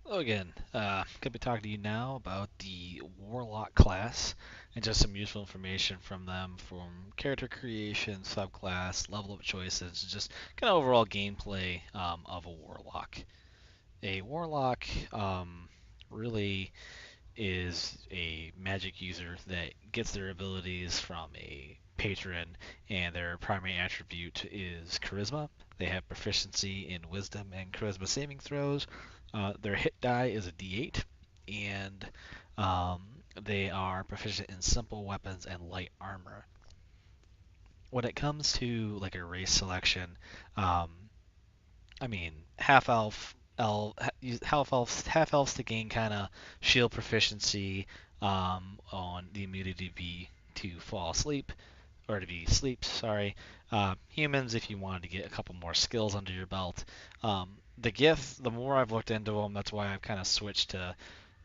Hello again. Going to be talking to you now about the Warlock class and just some useful information from them from character creation, subclass, level up choices, just kind of overall gameplay of a Warlock. A Warlock really is a magic user that gets their abilities from a patron, and their primary attribute is charisma. They have proficiency in wisdom and charisma saving throws. Their hit die is a d8, and um, they are proficient in simple weapons and light armor. When it comes to like a race selection, um, I mean, half elves to gain kind of shield proficiency on the immunity to fall asleep or to be sleep. Sorry, humans if you wanted to get a couple more skills under your belt. The Gith, the more I've looked into them, that's why I've kind of switched to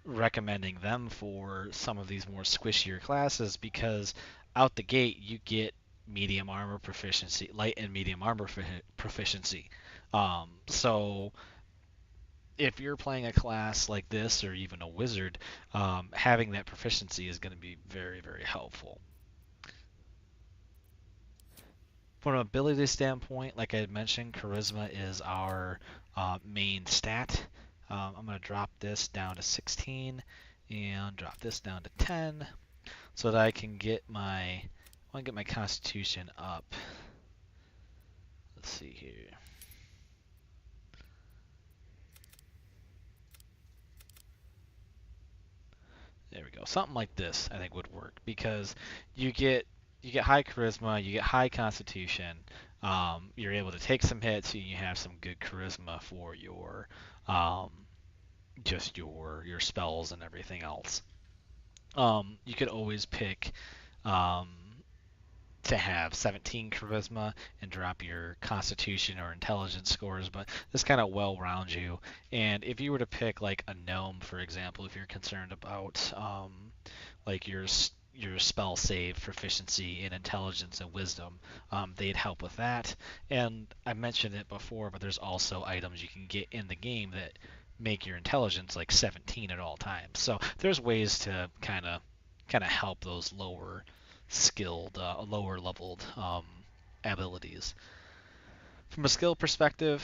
recommending them for some of these more squishier classes because out the gate you get medium armor proficiency, light and medium armor proficiency. So if you're playing a class like this or even a wizard, having that proficiency is going to be very, very helpful. From an ability standpoint, like I had mentioned, charisma is our main stat. I'm going to drop this down to 16 and drop this down to 10 so that I want to get my constitution up. Let's see here. There we go. Something like this I think would work because you get you get high charisma, you get high constitution. You're able to take some hits, and you have some good charisma for your um, just your spells and everything else. You could always pick um, to have 17 charisma and drop your constitution or intelligence scores, but this kind of well rounds you. And if you were to pick like a gnome, for example, if you're concerned about like your spell save proficiency in intelligence and wisdom, they'd help with that. And I mentioned it before, but there's also items you can get in the game that make your intelligence like 17 at all times. So there's ways to kind of help those lower leveled abilities. From a skill perspective,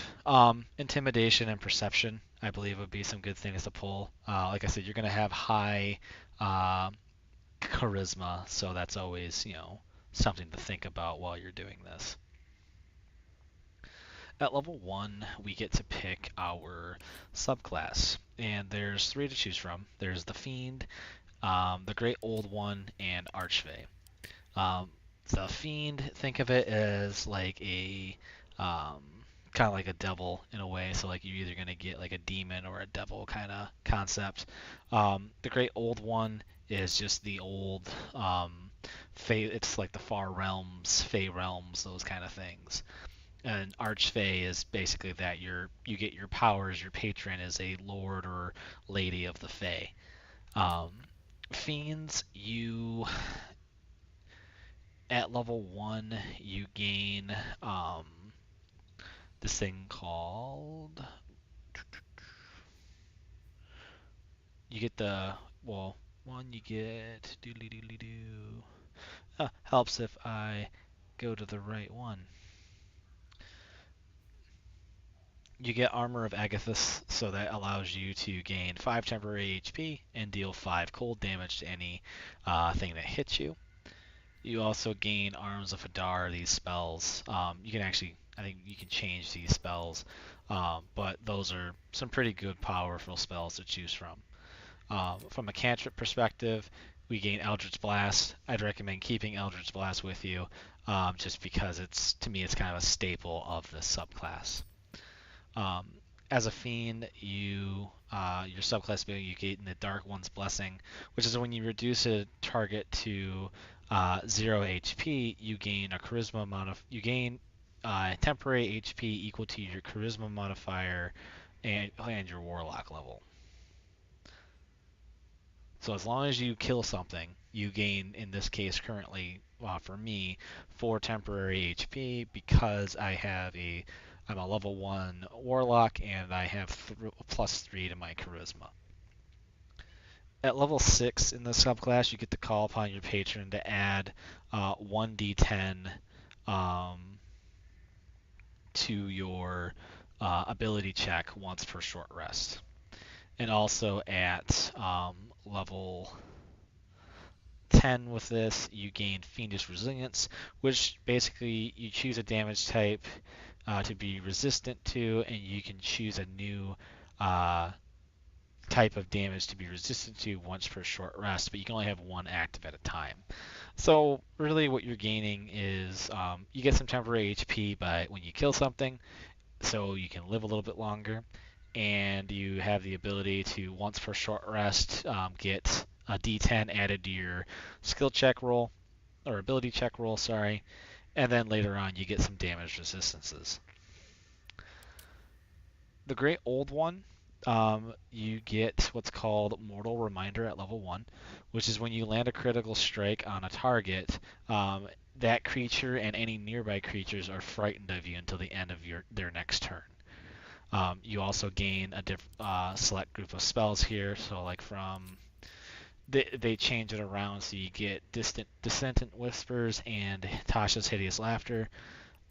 intimidation and perception, I believe, would be some good things to pull. Like I said, you're going to have high uh, charisma, so that's always something to think about while you're doing this. At level 1, we get to pick our subclass, and there's three to choose from. There's the Fiend, the Great Old One, and Archfey. Um, the Fiend, think of it as like a um, kind of like a devil in a way. So like you're either gonna get like a demon or a devil kind of concept. The Great Old One is just the old It's like the far realms, Fey realms, those kind of things. And Archfey is basically that you get your powers. Your patron is a lord or lady of the Fey. Um, Fiends, you at level 1 you gain this thing called you get the well one you get doodly doodly doo helps if I go to the right one. You get Armor of Agathis, so that allows you to gain 5 temporary HP and deal 5 cold damage to any thing that hits you. You also gain Arms of Hadar, these spells. You can actually, I think you can change these spells, but those are some pretty good, powerful spells to choose from. From a cantrip perspective, we gain Eldritch Blast. I'd recommend keeping Eldritch Blast with you, just because to me, it's kind of a staple of this subclass. Um, as a fiend, your subclass ability you get in the Dark One's Blessing, which is when you reduce a target to 0 HP, you gain a charisma you gain temporary HP equal to your charisma modifier and your warlock level. So as long as you kill something, you gain, in this case currently, for me, 4 temporary HP because I have a I'm a level 1 Warlock, and I have +3 to my Charisma. At level 6 in the subclass, you get to call upon your patron to add 1d10 to your ability check once per short rest. And also at level 10 with this, you gain Fiendish Resilience, which basically you choose a damage type to be resistant to, and you can choose a new type of damage to be resistant to once per short rest, but you can only have one active at a time. So really what you're gaining is you get some temporary HP by when you kill something, so you can live a little bit longer, and you have the ability to once per short rest get a D10 added to your skill check roll, or ability check roll, sorry, and then later on you get some damage resistances. The Great Old One, you get what's called Mortal Reminder at level 1, which is when you land a critical strike on a target, that creature and any nearby creatures are frightened of you until the end of their next turn. You also gain a select group of spells here, so like they change it around, so you get Dissonant Whispers and Tasha's Hideous Laughter.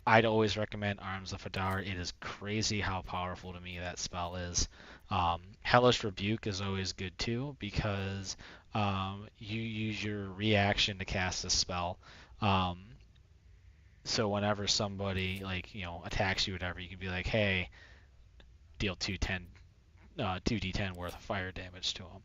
I'd always recommend Arms of Hadar. It is crazy how powerful to me that spell is. Hellish Rebuke is always good too, because you use your reaction to cast a spell. So whenever somebody attacks you, whatever, you can be like, hey, deal 2d10 worth of fire damage to them.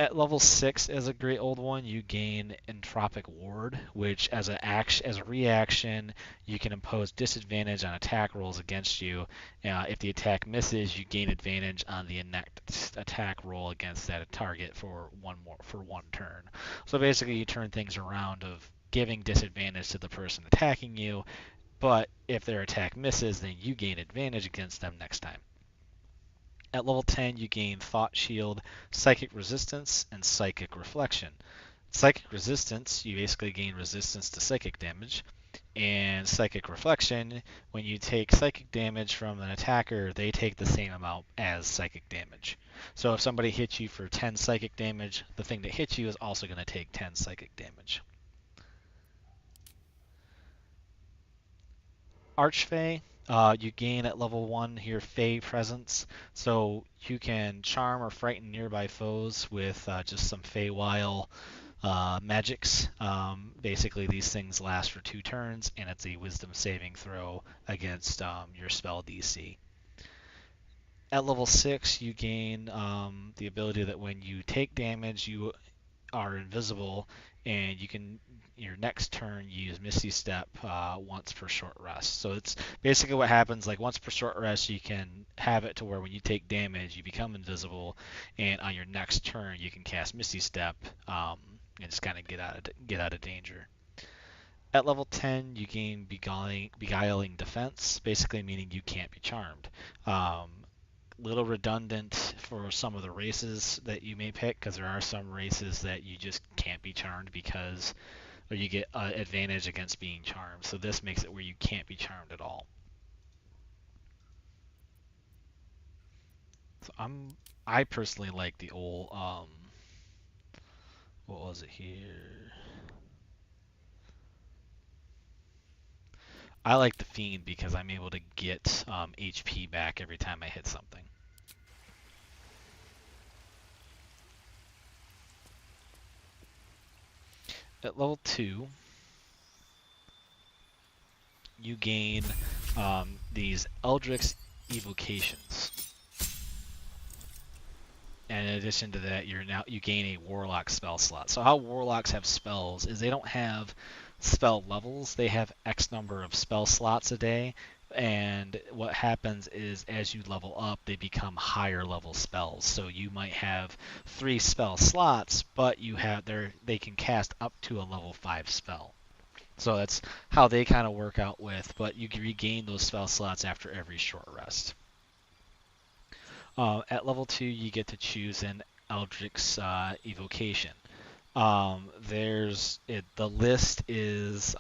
At level 6, as a Great Old One, you gain Entropic Ward, which as a reaction, you can impose disadvantage on attack rolls against you. If the attack misses, you gain advantage on the next attack roll against that target for one turn. So basically, you turn things around of giving disadvantage to the person attacking you, but if their attack misses, then you gain advantage against them next time. At level 10, you gain Thought Shield, Psychic Resistance, and Psychic Reflection. Psychic Resistance, you basically gain resistance to psychic damage. And Psychic Reflection, when you take psychic damage from an attacker, they take the same amount as psychic damage. So if somebody hits you for 10 psychic damage, the thing that hits you is also going to take 10 psychic damage. Archfey, you gain at level 1 here Fey Presence, so you can charm or frighten nearby foes with just some Feywild magics. Basically, these things last for 2 turns, and it's a Wisdom saving throw against your spell DC. At level 6, you gain the ability that when you take damage, you are invisible, and you can your next turn use Misty Step once per short rest. So it's basically what happens, like once per short rest, you can have it to where when you take damage, you become invisible, and on your next turn, you can cast Misty Step and just kind of get out of danger. At level 10, you gain Beguiling Defense, basically meaning you can't be charmed. Little redundant for some of the races that you may pick, because there are some races that you just can't be charmed or you get advantage against being charmed. So this makes it where you can't be charmed at all. So I personally like the old what was it here? I like the Fiend because I'm able to get HP back every time I hit something. At level 2, you gain these Eldritch Evocations. And in addition to that, you gain a Warlock spell slot. So how Warlocks have spells is they don't have spell levels. They have X number of spell slots a day. And what happens is as you level up, they become higher level spells. So you might have 3 spell slots, but they can cast up to a level 5 spell. So that's how they kind of work out with, but you can regain those spell slots after every short rest. At level 2, you get to choose an Eldritch Evocation. The list is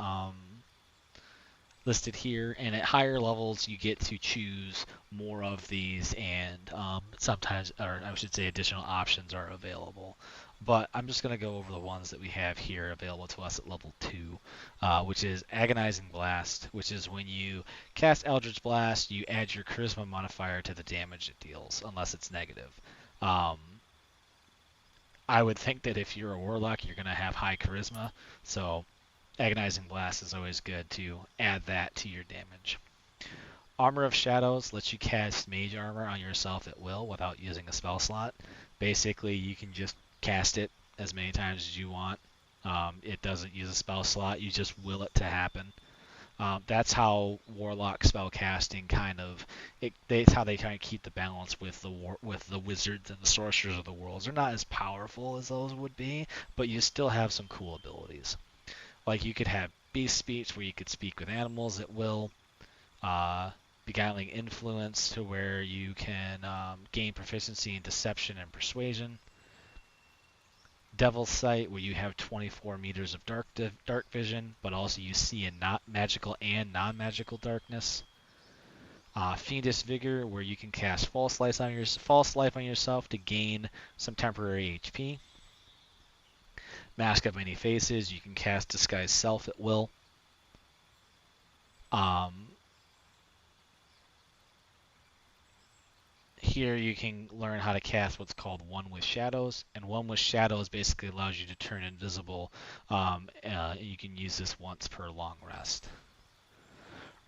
listed here, and at higher levels you get to choose more of these, and sometimes, or I should say, additional options are available. But I'm just going to go over the ones that we have here available to us at level 2, which is Agonizing Blast, which is when you cast Eldritch Blast, you add your Charisma modifier to the damage it deals, unless it's negative. I would think that if you're a Warlock, you're going to have high Charisma, so Agonizing Blast is always good to add that to your damage. Armor of Shadows lets you cast Mage Armor on yourself at will without using a spell slot. Basically, you can just cast it as many times as you want. It doesn't use a spell slot. You just will it to happen. That's how Warlock spell casting that's how they kind of keep the balance with the wizards and the sorcerers of the world. They're not as powerful as those would be, but you still have some cool abilities. Like you could have Beast Speech, where you could speak with animals at will. Beguiling Influence, to where you can gain proficiency in Deception and Persuasion. Devil's Sight, where you have 24 meters of dark vision, but also you see in not magical and non-magical darkness. Fiendish Vigor, where you can cast False Life on yourself to gain some temporary HP. Mask of Many Faces, you can cast Disguise Self at will. Here you can learn how to cast what's called One with Shadows, and One with Shadows basically allows you to turn invisible. You can use this once per long rest.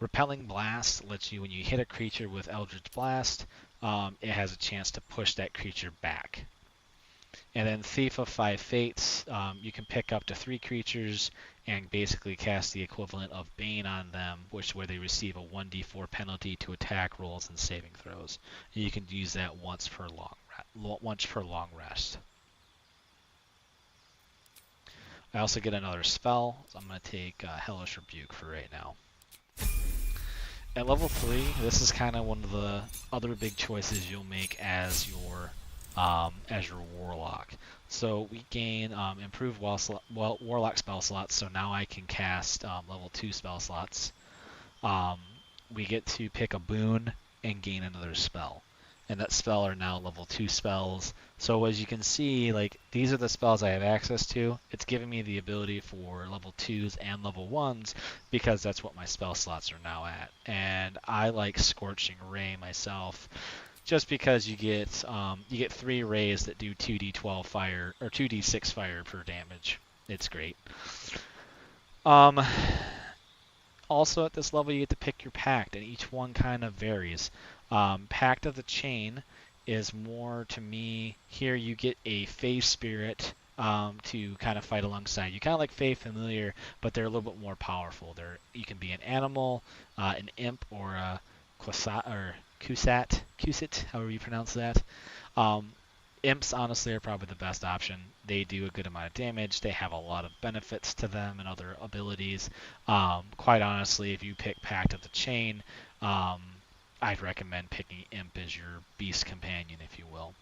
Repelling Blast lets you, when you hit a creature with Eldritch Blast, it has a chance to push that creature back. And then Thief of Five Fates, you can pick up to 3 creatures and basically cast the equivalent of Bane on them, where they receive a 1d4 penalty to attack rolls and saving throws. And you can use that once per long rest. I also get another spell, so I'm going to take Hellish Rebuke for right now. At level 3, this is kind of one of the other big choices you'll make as your Warlock. So we gain improved Warlock spell slots, so now I can cast level 2 spell slots. We get to pick a boon and gain another spell. And that spell are now level 2 spells. So as you can see, like, these are the spells I have access to. It's giving me the ability for level 2s and level 1s because that's what my spell slots are now at. And I like Scorching Ray myself, just because you get 3 rays that do 2d12 fire or 2d6 fire per damage. It's great. Also at this level you get to pick your pact, and each one kind of varies. Pact of the Chain is more, to me, here you get a Fey Spirit to kind of fight alongside. You kind of like Fey Familiar, but they're a little bit more powerful. You can be an animal, an imp, or a Kusat, however you pronounce that. Imps, honestly, are probably the best option. They do a good amount of damage. They have a lot of benefits to them and other abilities. Quite honestly, if you pick Pact of the Chain, I'd recommend picking Imp as your beast companion, if you will.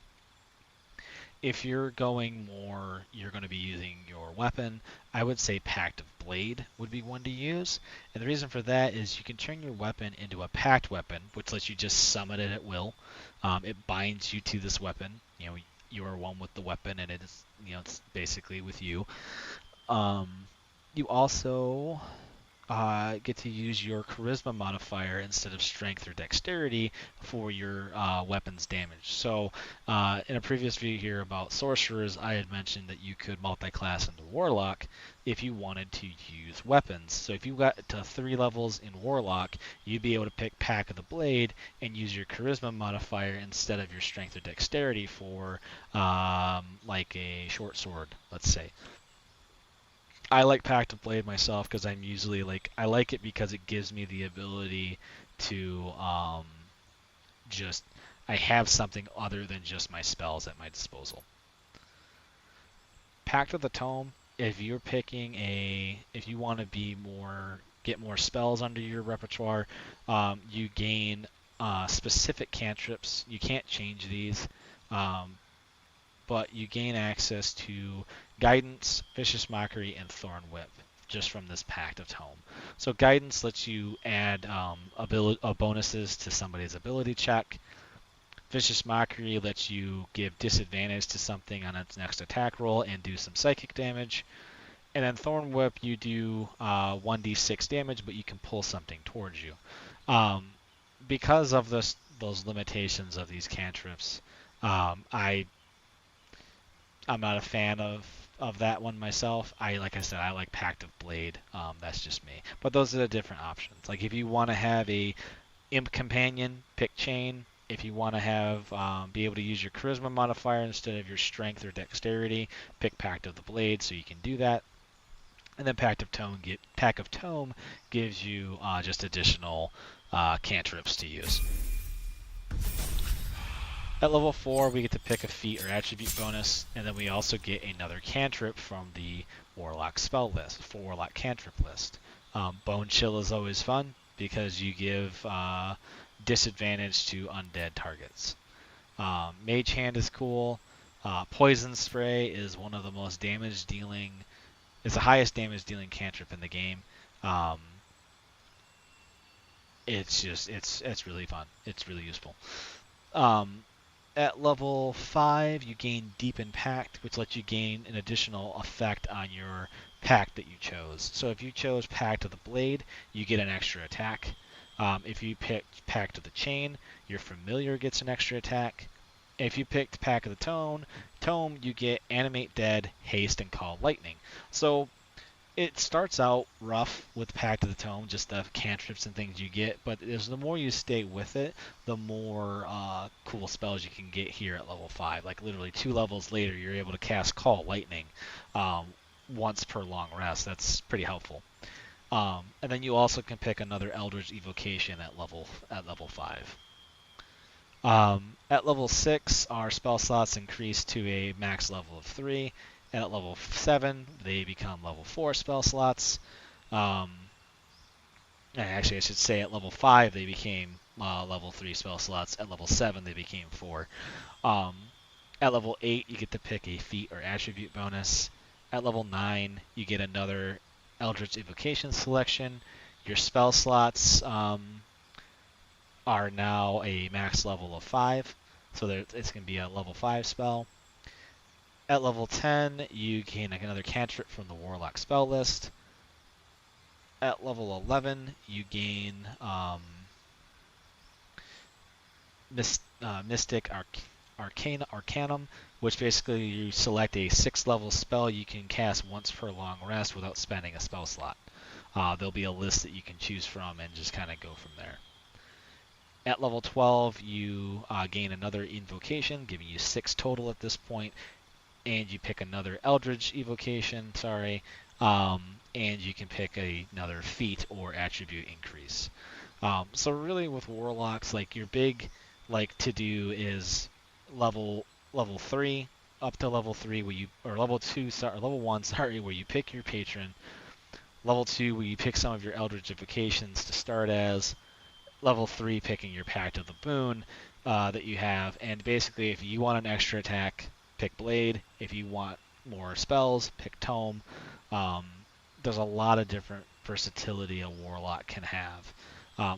If you're going more, you're going to be using your weapon, I would say Pact of Blade would be one to use. And the reason for that is you can turn your weapon into a pact weapon, which lets you just summon it at will. It binds you to this weapon. You are one with the weapon, and it's basically with you. You also get to use your charisma modifier instead of strength or dexterity for your weapon's damage. So in a previous video here about sorcerers, I had mentioned that you could multi-class into Warlock if you wanted to use weapons. So if you got to 3 levels in Warlock, you'd be able to pick Pact of the Blade and use your charisma modifier instead of your strength or dexterity for like a short sword, let's say. I like Pact of Blade myself because I'm usually I like it because it gives me the ability to I have something other than just my spells at my disposal. Pact of the Tome, if you want to get more spells under your repertoire, you gain specific cantrips. You can't change these, but you gain access to Guidance, Vicious Mockery, and Thorn Whip. just from this Pact of Tome. So Guidance lets you add bonuses to somebody's ability check. Vicious Mockery lets you give disadvantage to something on its next attack roll and do some psychic damage. And then Thorn Whip, you do 1d6 damage, but you can pull something towards you. Because of those limitations of these cantrips, I'm not a fan of that one myself. Like I said, I like Pact of Blade. That's just me. But those are the different options. Like if you want to have a Imp Companion, pick Chain. If you want to have be able to use your Charisma modifier instead of your Strength or Dexterity, pick Pact of the Blade so you can do that. And then Pact of Tome gives you just additional cantrips to use. At level 4, we get to pick a feat or attribute bonus, and then we also get another cantrip from the Warlock spell list, for Warlock cantrip list. Bone Chill is always fun because you give disadvantage to undead targets. Mage Hand is cool. Poison Spray is one of the most damage dealing. It's the highest damage dealing cantrip in the game. It's really fun. It's really useful. At level 5, you gain Deepen Pact, which lets you gain an additional effect on your pact that you chose. So if you chose Pact of the Blade, you get an extra attack. If you picked Pact of the Chain, your familiar gets an extra attack. If you picked Pact of the Tome, you get Animate Dead, Haste, and Call Lightning. So it starts out rough with Pact of the Tome, just the cantrips and things you get, but the more you stay with it, the more cool spells you can get here at level 5. Like literally 2 levels later, you're able to cast Call Lightning once per long rest. That's pretty helpful. And then you also can pick another Eldritch Evocation at level 5. At level 6, our spell slots increase to a max level of 3. And at level 7, they become level 4 spell slots. Actually, I should say at level 5, they became level 3 spell slots. At level 7, they became 4. At level 8, you get to pick a feat or attribute bonus. At level 9, you get another Eldritch Evocation selection. Your spell slots are now a max level of 5. So it's going to be a level 5 spell. At level 10, you gain another cantrip from the Warlock spell list. At level 11, you gain Mystic Arcanum, which basically you select a 6th level spell you can cast once per long rest without spending a spell slot. There'll be a list that you can choose from and just kind of go from there. At level 12, you gain another invocation, giving you 6 total at this point. And you pick another Eldritch Evocation, and you can pick another feat or attribute increase. So really with Warlocks, like your big to do is level 3 up to level 3 level 1, where you pick your patron. Level 2 where you pick some of your Eldritch Evocations to start as. Level 3 picking your Pact of the Boon that you have, and basically if you want an extra attack, pick Blade. If you want more spells, pick Tome. There's a lot of different versatility a Warlock can have.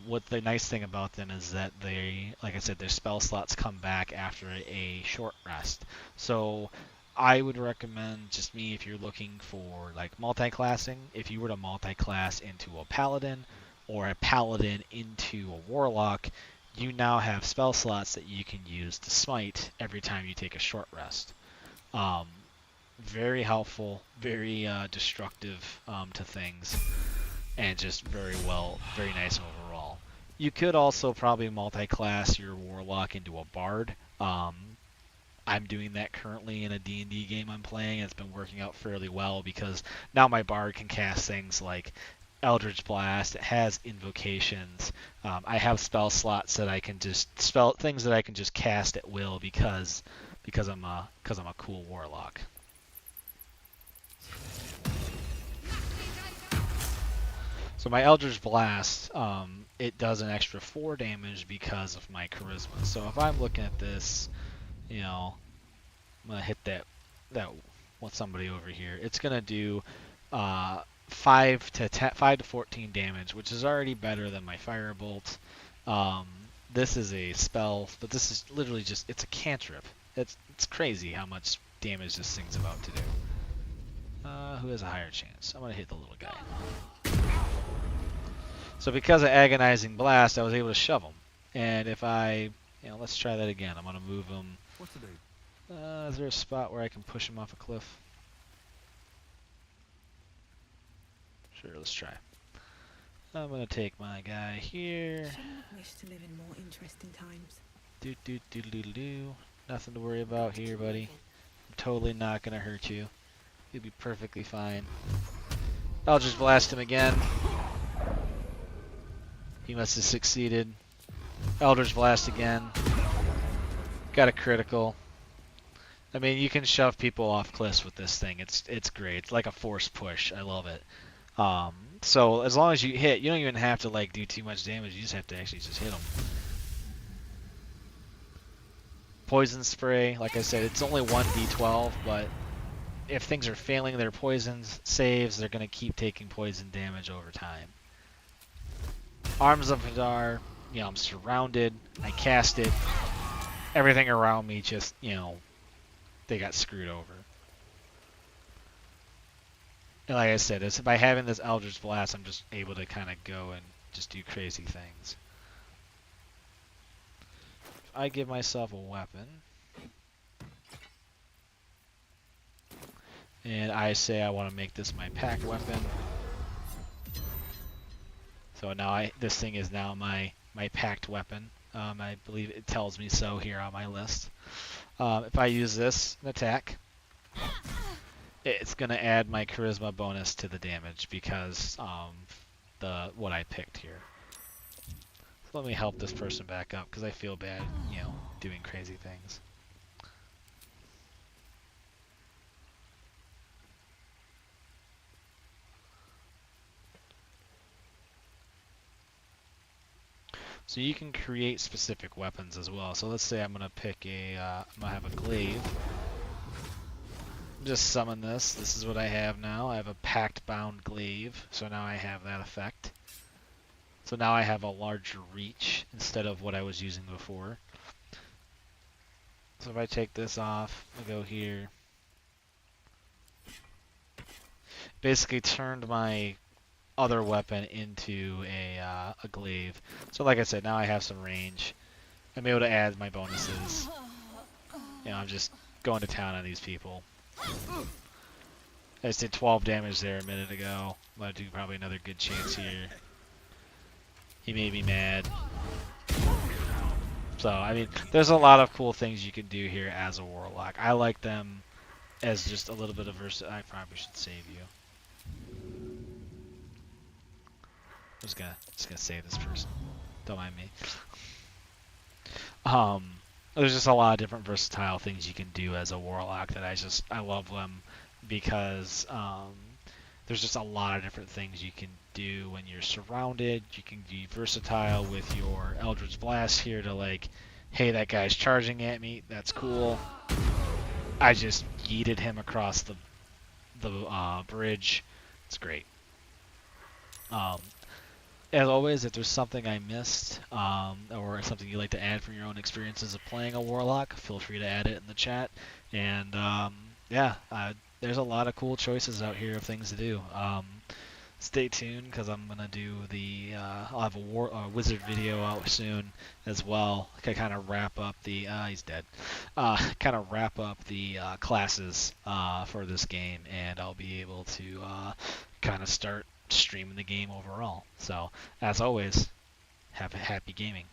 What the nice thing about them is that they, like I said, their spell slots come back after a short rest. So I would recommend, just me, if you're looking for multi-classing, if you were to multi-class into a Paladin or a Paladin into a Warlock, you now have spell slots that you can use to smite every time you take a short rest. Very helpful, very destructive to things, and just very nice overall. You could also probably multi-class your Warlock into a Bard. I'm doing that currently in a D&D game I'm playing. It's been working out fairly well because now my Bard can cast things like Eldritch Blast. It has invocations. I have spell slots that I can just things that I can just cast at will because I'm a cool Warlock. So my Eldritch Blast, it does an extra 4 damage because of my Charisma. So if I'm looking at this, I'm gonna hit that with somebody over here. It's gonna do 5 to 14 damage, which is already better than my firebolt. Um, this is a spell, but this is literally just, it's a cantrip. It's crazy how much damage this thing's about to do. Who has a higher chance? I'm gonna hit the little guy. So because of Agonizing Blast, I was able to shove him. And if let's try that again. I'm gonna move him. What's the date? Is there a spot where I can push him off a cliff? Sure, let's try. I'm gonna take my guy here. Wish to live in more interesting times. Do. Nothing to worry about here, buddy. I'm totally not gonna hurt you. You'll be perfectly fine. I'll just blast him again. He must have succeeded. Eldritch Blast again. Got a critical. I mean, you can shove people off cliffs with this thing. It's great. It's like a force push. I love it. So as long as you hit, you don't even have to like do too much damage. You just have to actually just hit them. Poison spray, like I said, it's only 1d12, but if things are failing their poison saves, they're going to keep taking poison damage over time. Arms of Hadar, I'm surrounded. I cast it. Everything around me just, they got screwed over. And like I said, by having this Eldritch Blast, I'm just able to kind of go and just do crazy things. If I give myself a weapon, and I say I want to make this my pack weapon, so now this thing is now my packed weapon. I believe it tells me so here on my list. If I use this in attack, it's going to add my charisma bonus to the damage because what I picked here. So let me help this person back up because I feel bad, doing crazy things. So you can create specific weapons as well. So let's say I'm gonna pick I'm gonna have a glaive. Just summon this. This is what I have now. I have a pact bound glaive. So now I have that effect. So now I have a larger reach instead of what I was using before. So if I take this off, I go here. Basically turned my other weapon into a glaive. So like I said, now I have some range. I'm able to add my bonuses. I'm just going to town on these people. I just did 12 damage there a minute ago. I'm going to do probably another good chance here. He made me mad. So, I mean, there's a lot of cool things you can do here as a Warlock. I like them as just a little bit of versatility. I probably should save you. I'm just gonna save this person. Don't mind me. There's just a lot of different versatile things you can do as a Warlock that I love them because there's just a lot of different things you can do when you're surrounded. You can be versatile with your Eldritch Blast here to like, hey, that guy's charging at me. That's cool. I just yeeted him across the bridge. It's great. As always, if there's something I missed, or something you'd like to add from your own experiences of playing a Warlock, feel free to add it in the chat. And there's a lot of cool choices out here of things to do. Stay tuned because I'm gonna do I'll have a wizard video out soon as well. To kind of wrap up he's dead. Kind of wrap up the classes for this game, and I'll be able to kind of start streaming the game overall. So, as always, have a happy gaming.